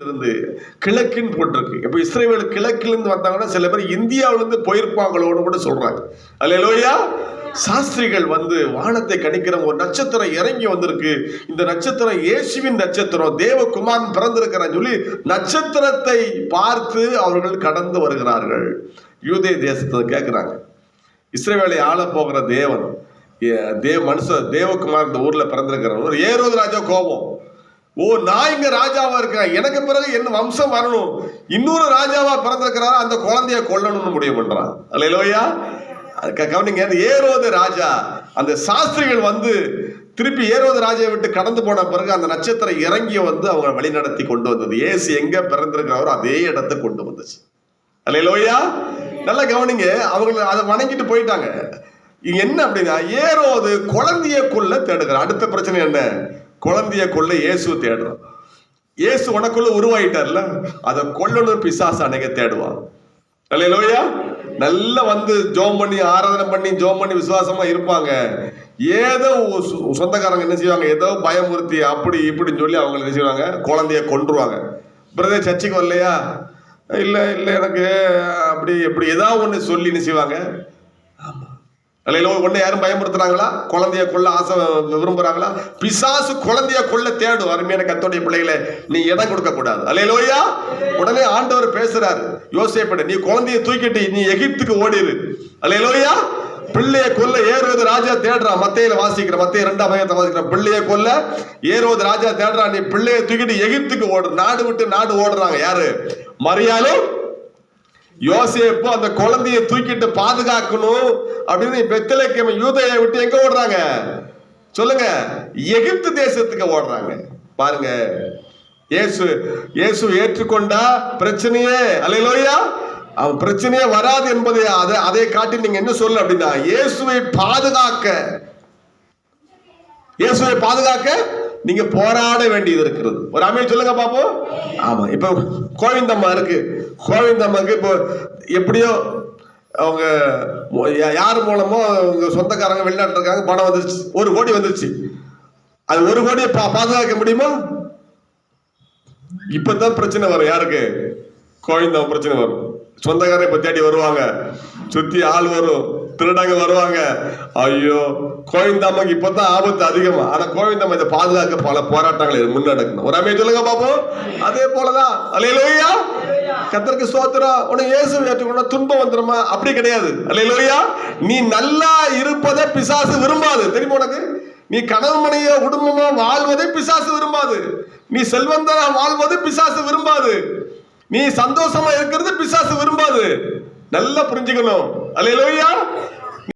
இருந்து கிழக்குன்னு போட்டிருக்கு. இப்ப இஸ்ரேல் கிழக்கிலிருந்து வந்தாங்கன்னா சில பேர் இந்தியாவிலிருந்து போயிருப்பாங்களோன்னு கூட சொல்றாங்க. அல்லேலூயா. சாஸ்திரிகள் வந்து வானத்தை கணிக்கிற ஒரு நட்சத்திரம் இறங்கி வந்திருக்கு, இந்த நட்சத்திரம் இயேசுவின் நட்சத்திரம், தேவகுமாரன் பிறந்திருக்கிறான்னு சொல்லி நட்சத்திரத்தை பார்த்து அவர்கள் கடந்து வருகிறார்கள். யூதே தேசத்தை கேட்கிறாங்க, இஸ்ரவேலை ஆள போகிற தேவன் தேவகுமார் இந்த ஊர்ல பிறந்திருக்கிறார். ஒரு ஏரோது ராஜா கோபம், நான் இங்க ராஜாவா இருக்கேன், எனக்கு பிறகு என்ன வம்சம் வரணும், இன்னொரு ராஜாவா பிறந்திருக்கிறார், அந்த குழந்தைய கொல்லணும்னு முடிவு பண்றான். அல்லேலூயா. கவனிங்க, ஏரோது ராஜா, அந்த சாஸ்திரிகள் வந்து திருப்பி ஏரோது ராஜாவை விட்டு கடந்து போன பிறகு அந்த நட்சத்திரம் இறங்கி வந்து அவங்க வழி நடத்தி கொண்டு வந்தது. இயேசு எங்க பிறந்திருக்கிறாரோ அதே இடத்தை கொண்டு வந்துச்சு. அல்லேலூயா. நல்லா கவனிங்க, அவங்க அதை வணங்கிட்டு போயிட்டாங்க. என்ன அப்படின்னா, ஏரோது குழந்தைய கொல்ல தேடுகிறார். அடுத்த பிரச்சனை என்ன? குழந்தைய கொல்ல இயேசு தேடுறான். இயேசு உனக்குள்ள உருவாயிட்டார்ல, அதை கொல்லணும் பிசாசு அன்னைக்கு தேடுவான். அல்லேலூயா. நல்லா வந்து ஜோம் பண்ணி ஆராதனை பண்ணி ஜோம் பண்ணி விசுவாசமா இருப்பாங்க. ஏதோ சொந்தக்காரங்க என்ன செய்வாங்க, ஏதோ பயமுறுத்தி அப்படி இப்படின்னு சொல்லி அவங்க என்ன செய்வாங்க, குழந்தைய கொன்றுவாங்க. பிரதர் சர்ச்சுக்கு வரலையா, இல்லை இல்லை எனக்கு அப்படி எப்படி ஏதாவது ஒன்று சொல்லி என்ன செய்வாங்க. ஆமா, அல்ல ஒண்ணு யாரும் பயமுறுத்துறாங்களா? குழந்தைய கொள்ள ஆசை விரும்புறாங்களா? பிசாசு குழந்தைய கொள்ள தேடும். அருமையான கர்த்தருடைய பிள்ளைகளை நீ இடம் கொடுக்க கூடாது. அல்லேலூயா. உடனே ஆண்டவர் பேசுறாரு, யோசேப்பிட, நீ குழந்தைய தூக்கிட்டு நீ எகிப்துக்கு ஓடிரு. அல்லேலூயா. பிள்ளைய கொல்ல ஏரோது ராஜா தேடுறான். மத்தேயில வாசிக்கிற, மத்தேயு 2ஆம் அதிகாரத்தை வாசிக்கிற, பிள்ளைய கொல்ல ஏரோது ராஜா தேடுறான். நீ பிள்ளைய தூக்கிட்டு எகிப்துக்கு ஓடு. நாடு விட்டு நாடு ஓடுறாங்க. யாரு? மரியாளும் யோசேப்பு அந்த குழந்தைய தூக்கிட்டு பாதுகாக்கணும் அப்படின்னு பெத்லகேம் யூதேயை விட்டு எங்க ஓடுறாங்க சொல்லுங்க? எகிப்து தேசத்துக்கு ஓடுறாங்க. பாருங்க, இயேசு ஏற்றுக்கொண்டா பிரச்சனையே, அல்லேலூயா, அவன் பிரச்சனையே வராது என்பதை அதை காட்டி நீங்க என்ன சொல்ல அப்படின்னா, இயேசுவை பாதுகாக்க நீங்க போராட வேண்டியது இருக்கிறது. ஒரு அமைய சொல்லுங்க பாப்போம். ஆமா, இப்ப கோவிந்தம்மா இருக்கு. கோவிந்தம்மாக்கு இப்போ எப்படியோ அவங்க யார் மூலமோ அவங்க சொந்தக்காரங்க வெளிநாட்டில் இருக்காங்க, பணம் வந்துருச்சு, 1 கோடி வந்துருச்சு. அது 1 கோடியை பாதுகாக்க முடியுமா? இப்பதான் பிரச்சனை வரும். யாருக்கு? கோவிந்தம்மா பிரச்சனை வரும். சொந்தக்காரன் இப்ப தேடி வருவாங்க, சுத்தி ஆள் வரும், திருடங்க வருவாங்க. ஐயோ, கோவிந்தம்மாக்கு இப்பதான் ஆபத்து அதிகமா. ஆனா கோவிந்தம்மா இதை பாதுகாக்க பல போராட்டங்களை முன்னெடுக்கணும். ஒரு அமைய சொல்லுங்க பாப்போம். அதே போலதான் அல்லேலூயா, கர்த்தருக்கு ஸ்தோத்திரம். உனக்கு இயேசு ஏற்றுக்கொண்டா துன்பம் வந்துருமா? அப்படி கிடையாது. அல்லேலூயா. நீ நல்லா இருப்பதை பிசாசு விரும்பாது, தெரியுமா உனக்கு? நீ கணவன் மனைவியோ குடும்பமோ வாழ்வதை பிசாசு விரும்பாது. நீ செல்வந்தரா வாழ்வது பிசாசு விரும்பாது. நீ சந்தோஷமா இருக்கிறது பிசாசு விரும்பாது. நல்லா புரிஞ்சுக்கணும். அல்லேலூயா.